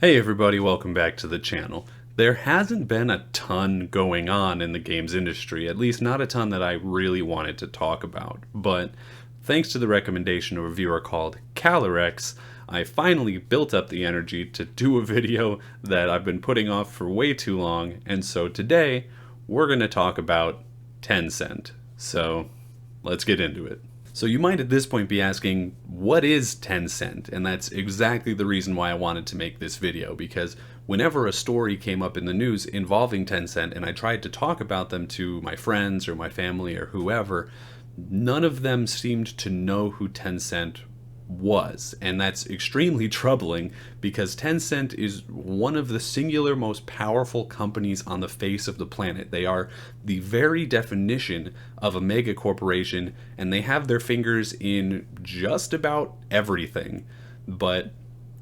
Hey everybody, welcome back to the channel. There hasn't been a ton going on in the games industry, at least not a ton that I really wanted to talk about, but thanks to the recommendation of a viewer called Calorex, I finally built up the energy to do a video that I've been putting off for way too long, and so today we're going to talk about Tencent. So let's get into it. So you might at this point be asking, what is Tencent? And that's exactly the reason why I wanted to make this video, because whenever a story came up in the news involving Tencent and I tried to talk about them to my friends or my family or whoever, none of them seemed to know who Tencent was. And that's extremely troubling because Tencent is one of the singular most powerful companies on the face of the planet. They are the very definition of a mega corporation, and they have their fingers in just about everything. But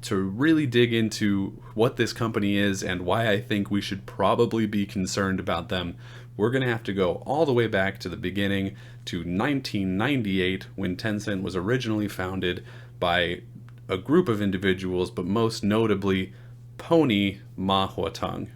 to really dig into what this company is and why I think we should probably be concerned about them, we're going to have to go all the way back to the beginning, to 1998, when Tencent was originally founded by a group of individuals, but most notably Pony Ma Huateng.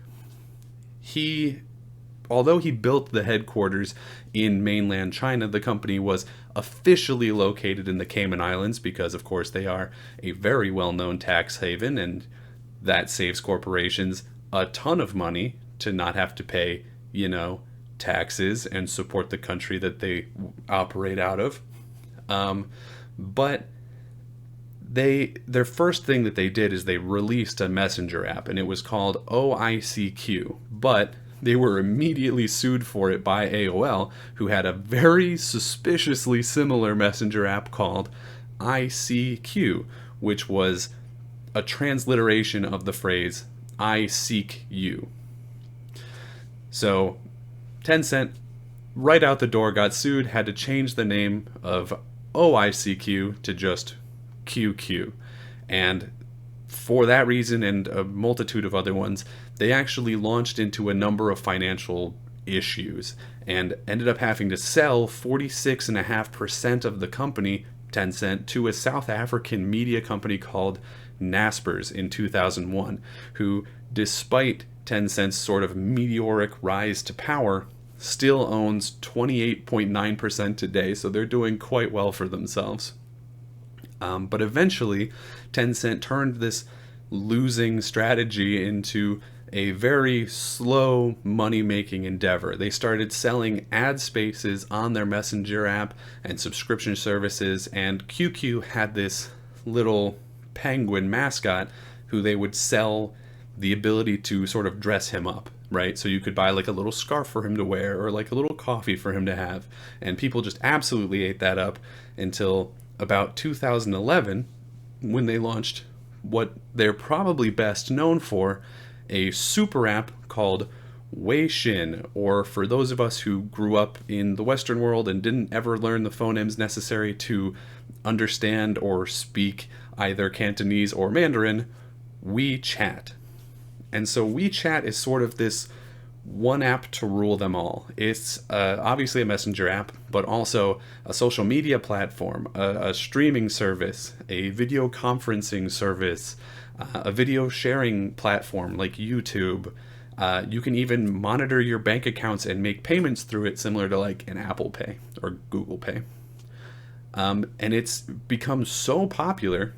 Although he built the headquarters in mainland China, the company was officially located in the Cayman Islands because, of course, they are a very well-known tax haven, and that saves corporations a ton of money to not have to pay, taxes and support the country that they operate out of. But their first thing that they did is they released a messenger app, and it was called OICQ, but they were immediately sued for it by AOL, who had a very suspiciously similar messenger app called ICQ, which was a transliteration of the phrase I seek you. So Tencent, right out the door, got sued, had to change the name of OICQ to just QQ. And for that reason and a multitude of other ones, they actually launched into a number of financial issues and ended up having to sell 46.5% of the company, Tencent, to a South African media company called Naspers in 2001, who, despite Tencent's sort of meteoric rise to power, still owns 28.9% today, so they're doing quite well for themselves. But eventually, Tencent turned this losing strategy into a very slow money-making endeavor. They started selling ad spaces on their messenger app and subscription services, and QQ had this little penguin mascot who they would sell the ability to sort of dress him up, right? So you could buy like a little scarf for him to wear or like a little coffee for him to have, and people just absolutely ate that up until about 2011, when they launched what they're probably best known for, a super app called Weixin, or for those of us who grew up in the Western world and didn't ever learn the phonemes necessary to understand or speak either Cantonese or Mandarin, WeChat. And so WeChat is sort of this one app to rule them all. It's obviously a messenger app, but also a social media platform, a streaming service, a video conferencing service, a video sharing platform like YouTube. You can even monitor your bank accounts and make payments through it, similar to like an Apple Pay or Google Pay. And it's become so popular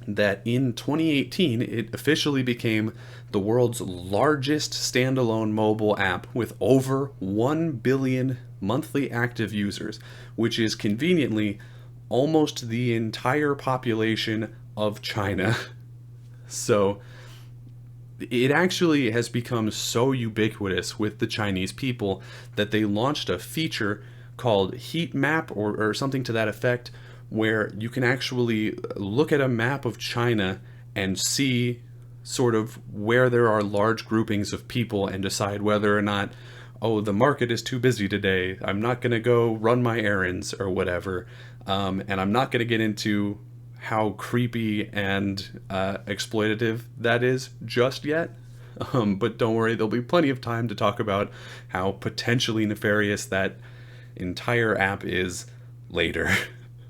that in 2018 it officially became the world's largest standalone mobile app with over 1 billion monthly active users, which is conveniently almost the entire population of China. So it actually has become so ubiquitous with the Chinese people that they launched a feature called Heat Map or something to that effect, where you can actually look at a map of China and see sort of where there are large groupings of people and decide whether or not, oh, the market is too busy today, I'm not going to go run my errands or whatever. And I'm not going to get into how creepy and exploitative that is just yet. But don't worry, there'll be plenty of time to talk about how potentially nefarious that entire app is later.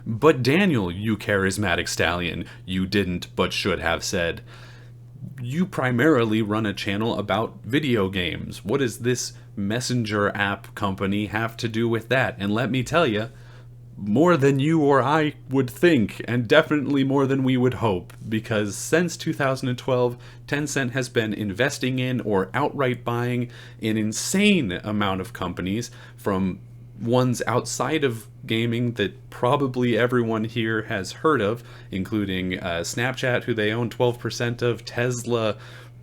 But Daniel, you charismatic stallion, you didn't but should have said, you primarily run a channel about video games. What does this messenger app company have to do with that? And let me tell you, more than you or I would think, and definitely more than we would hope, because since 2012, Tencent has been investing in or outright buying an insane amount of companies, from ones outside of gaming that probably everyone here has heard of, including Snapchat, who they own 12% of, Tesla,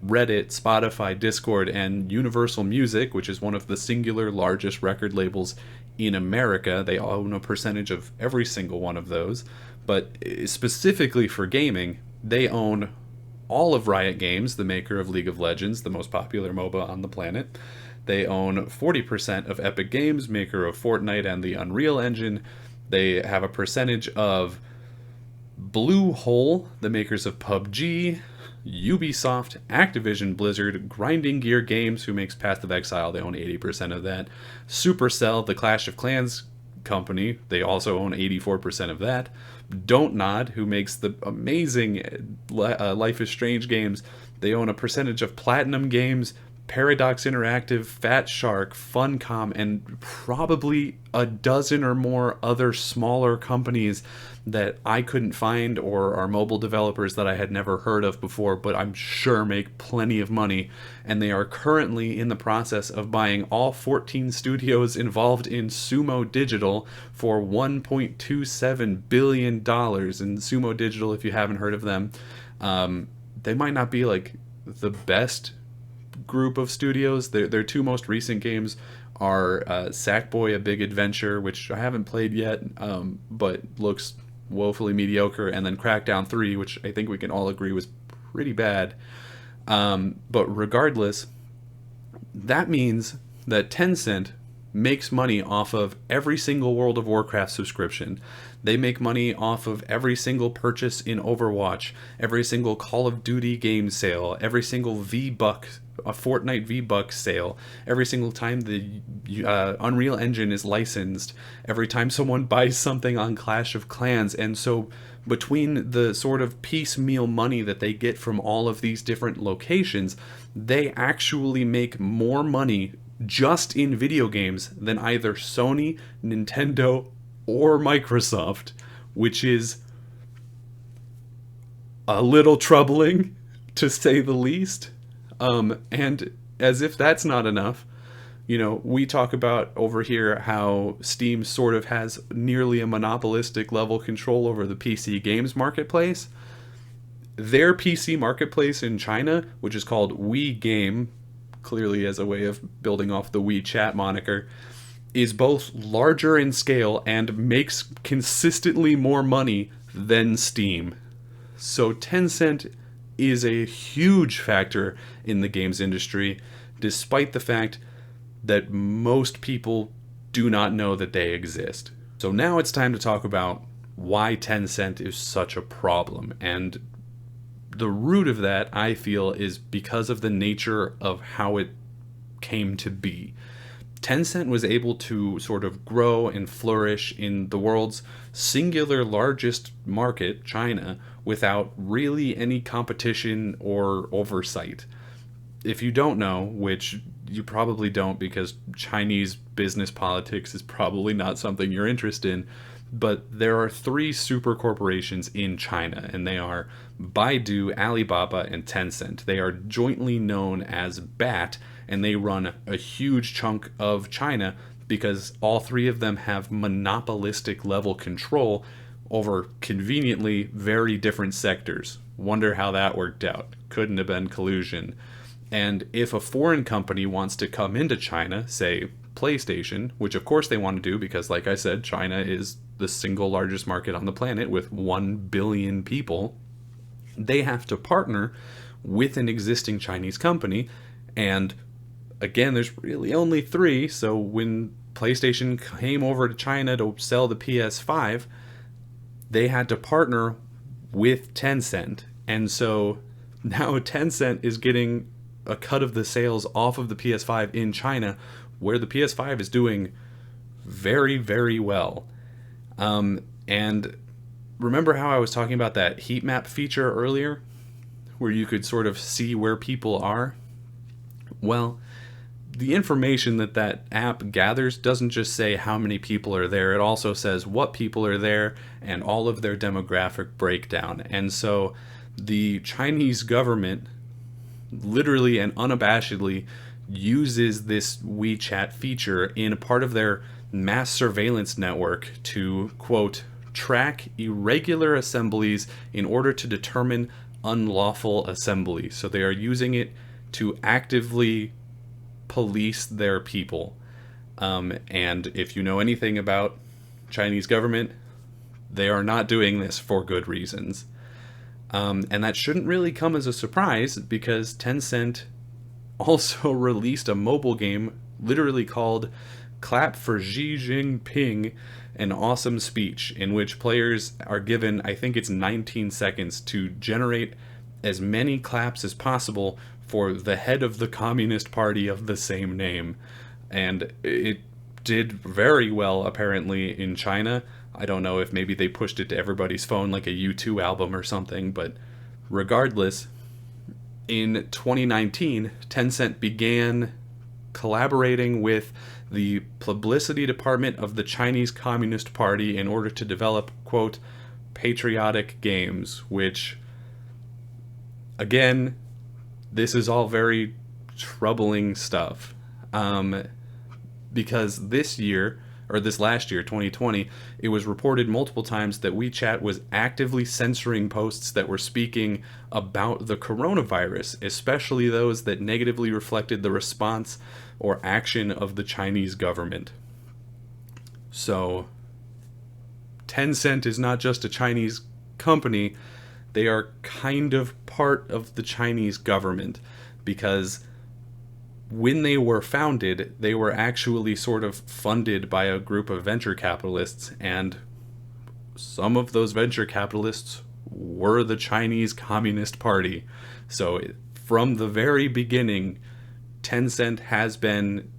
Reddit, Spotify, Discord, and Universal Music, which is one of the singular largest record labels in America. They own a percentage of every single one of those. But specifically for gaming, they own all of Riot Games, the maker of League of Legends, the most popular MOBA on the planet. They own 40% of Epic Games, maker of Fortnite and the Unreal Engine. They have a percentage of Blue Hole, the makers of PUBG, Ubisoft, Activision Blizzard, Grinding Gear Games, who makes Path of Exile, they own 80% of that. Supercell, the Clash of Clans company, they also own 84% of that. Don't Nod, who makes the amazing Life is Strange games, they own a percentage of Platinum Games, Paradox Interactive, Fat Shark, Funcom, and probably a dozen or more other smaller companies that I couldn't find, or are mobile developers that I had never heard of before, but I'm sure make plenty of money. And they are currently in the process of buying all 14 studios involved in Sumo Digital for $1.27 billion. And Sumo Digital, if you haven't heard of them, they might not be like the best group of studios. Their two most recent games are Sackboy: A Big Adventure, which I haven't played yet, but looks woefully mediocre, and then Crackdown 3, which I think we can all agree was pretty bad. But regardless, that means that Tencent makes money off of every single World of Warcraft subscription. They make money off of every single purchase in Overwatch, every single Call of Duty game sale, every single V-Buck, a Fortnite V-Buck sale, every single time the Unreal Engine is licensed, every time someone buys something on Clash of Clans. And so between the sort of piecemeal money that they get from all of these different locations, they actually make more money just in video games than either Sony, Nintendo, or Microsoft, which is a little troubling, to say the least. And as if that's not enough, you know, we talk about over here how Steam sort of has nearly a monopolistic level control over the PC games marketplace. Their PC marketplace in China, which is called WeGame, clearly as a way of building off the WeChat moniker, is both larger in scale and makes consistently more money than Steam. So Tencent is a huge factor in the games industry, despite the fact that most people do not know that they exist. So now it's time to talk about why Tencent is such a problem. And the root of that, I feel, is because of the nature of how it came to be. Tencent was able to sort of grow and flourish in the world's singular largest market, China, without really any competition or oversight. If you don't know, which you probably don't because Chinese business politics is probably not something you're interested in, but there are three super corporations in China, and they are Baidu, Alibaba, and Tencent. They are jointly known as BAT, and they run a huge chunk of China because all three of them have monopolistic level control over conveniently very different sectors. Wonder how that worked out. Couldn't have been collusion. And if a foreign company wants to come into China, say PlayStation, which of course they want to do because, like I said, China is the single largest market on the planet with 1 billion people, they have to partner with an existing Chinese company. And again, there's really only three, so when PlayStation came over to China to sell the PS5, they had to partner with Tencent. And so now Tencent is getting a cut of the sales off of the PS5 in China, where the PS5 is doing very, very well. And remember how I was talking about that heat map feature earlier? where you could sort of see where people are. Well, the information that that app gathers doesn't just say how many people are there, it also says what people are there and all of their demographic breakdown. And so the Chinese government literally and unabashedly uses this WeChat feature in a part of their mass surveillance network to, quote, track irregular assemblies in order to determine unlawful assembly. So they are using it to actively police their people. And if you know anything about Chinese government, they are not doing this for good reasons. And that shouldn't really come as a surprise, because Tencent also released a mobile game literally called Clap for Xi Jinping, an awesome speech, in which players are given, I think it's 19 seconds, to generate as many claps as possible for the head of the Communist Party of the same name. And it did very well, apparently, in China. I don't know if maybe they pushed it to everybody's phone like a U2 album or something, but regardless, in 2019, Tencent began collaborating with the publicity department of the Chinese Communist Party in order to develop, quote, patriotic games, which, again, this is all very troubling stuff. Because this last year, 2020, it was reported multiple times that WeChat was actively censoring posts that were speaking about the coronavirus, especially those that negatively reflected the response or action of the Chinese government. So, Tencent is not just a Chinese company, they are kind of part of the Chinese government, because when they were founded, they were actually sort of funded by a group of venture capitalists, and some of those venture capitalists were the Chinese Communist Party. So from the very beginning, Tencent has been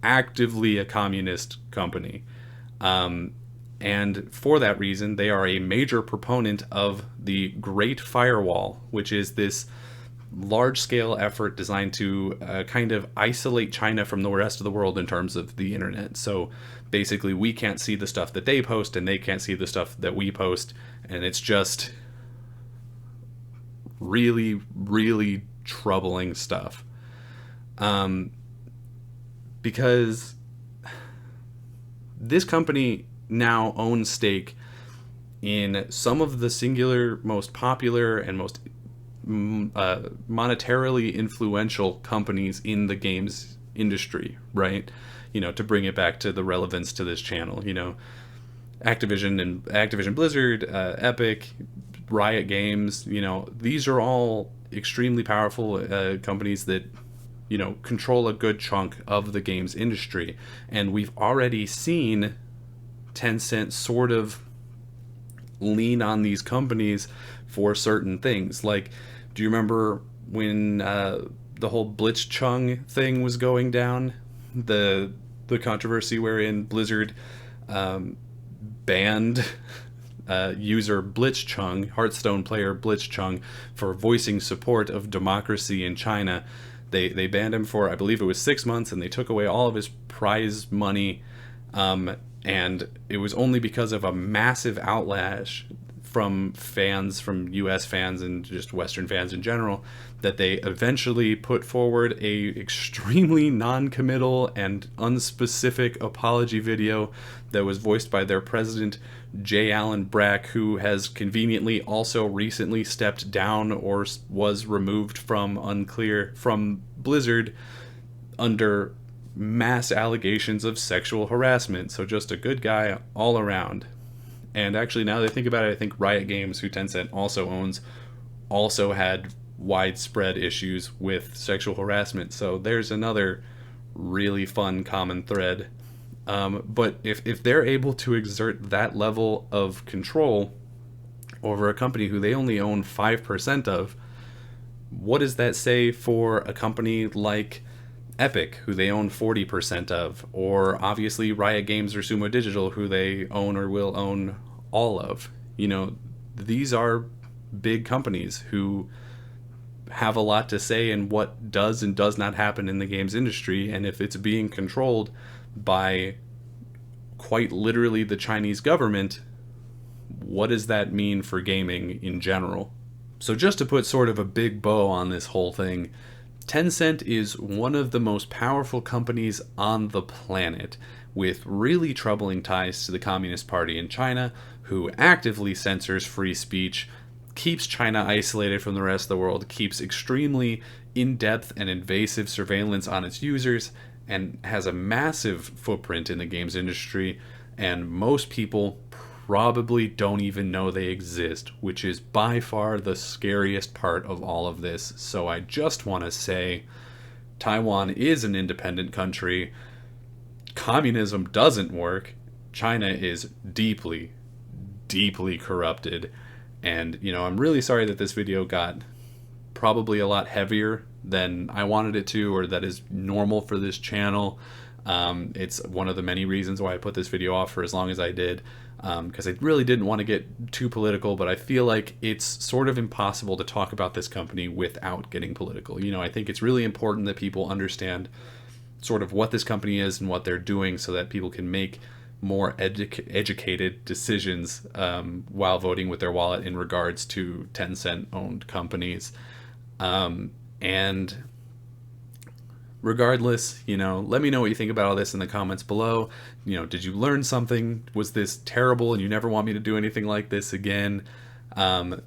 actively a communist company. And for that reason, they are a major proponent of the Great Firewall, which is this large-scale effort designed to kind of isolate China from the rest of the world in terms of the internet. So basically, we can't see the stuff that they post, and they can't see the stuff that we post, and it's just really, really troubling stuff. Because this company now owns stake in some of the singular most popular and most monetarily influential companies in the games industry, right? You know, to bring it back to the relevance to this channel, you know, Activision Blizzard, Epic, Riot Games, you know, these are all extremely powerful companies that, you know, control a good chunk of the games industry. And we've already seen Tencent sort of lean on these companies for certain things. Like, do you remember when the whole Blitzchung thing was going down? The controversy wherein Blizzard banned user Blitzchung, Hearthstone player Blitzchung, for voicing support of democracy in China. They banned him for, I believe it was 6 months, and they took away all of his prize money. And it was only because of a massive outlash from fans, from US fans and just Western fans in general, that they eventually put forward a extremely non-committal and unspecific apology video that was voiced by their president, J. Allen Brack, who has conveniently also recently stepped down or was removed from Blizzard under mass allegations of sexual harassment. So just a good guy all around. And actually, now that I think about it, I think Riot Games, who Tencent also owns, also had widespread issues with sexual harassment. So there's another really fun common thread. But if they're able to exert that level of control over a company who they only own 5% of, what does that say for a company like Epic, who they own 40% of, or obviously Riot Games or Sumo Digital, who they own or will own all of? You know, these are big companies who have a lot to say in what does and does not happen in the games industry, and if it's being controlled by quite literally the Chinese government, what does that mean for gaming in general? So just to put sort of a big bow on this whole thing, Tencent is one of the most powerful companies on the planet, with really troubling ties to the Communist Party in China, who actively censors free speech, keeps China isolated from the rest of the world, keeps extremely in-depth and invasive surveillance on its users, and has a massive footprint in the games industry, and most people probably don't even know they exist, which is by far the scariest part of all of this. So I just want to say Taiwan is an independent country. Communism doesn't work. China is deeply, deeply corrupted. And, I'm really sorry that this video got probably a lot heavier than I wanted it to, or that is normal for this channel. It's one of the many reasons why I put this video off for as long as I did, because I really didn't want to get too political, but I feel like it's sort of impossible to talk about this company without getting political. I think it's really important that people understand sort of what this company is and what they're doing, so that people can make more educated decisions while voting with their wallet in regards to Tencent-owned companies. And regardless, let me know what you think about all this in the comments below. Did you learn something? Was this terrible and you never want me to do anything like this again?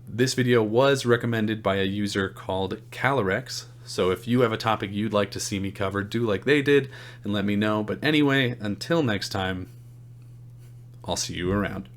This video was recommended by a user called Calorex. So if you have a topic you'd like to see me cover, do like they did and let me know. But anyway, until next time, I'll see you around.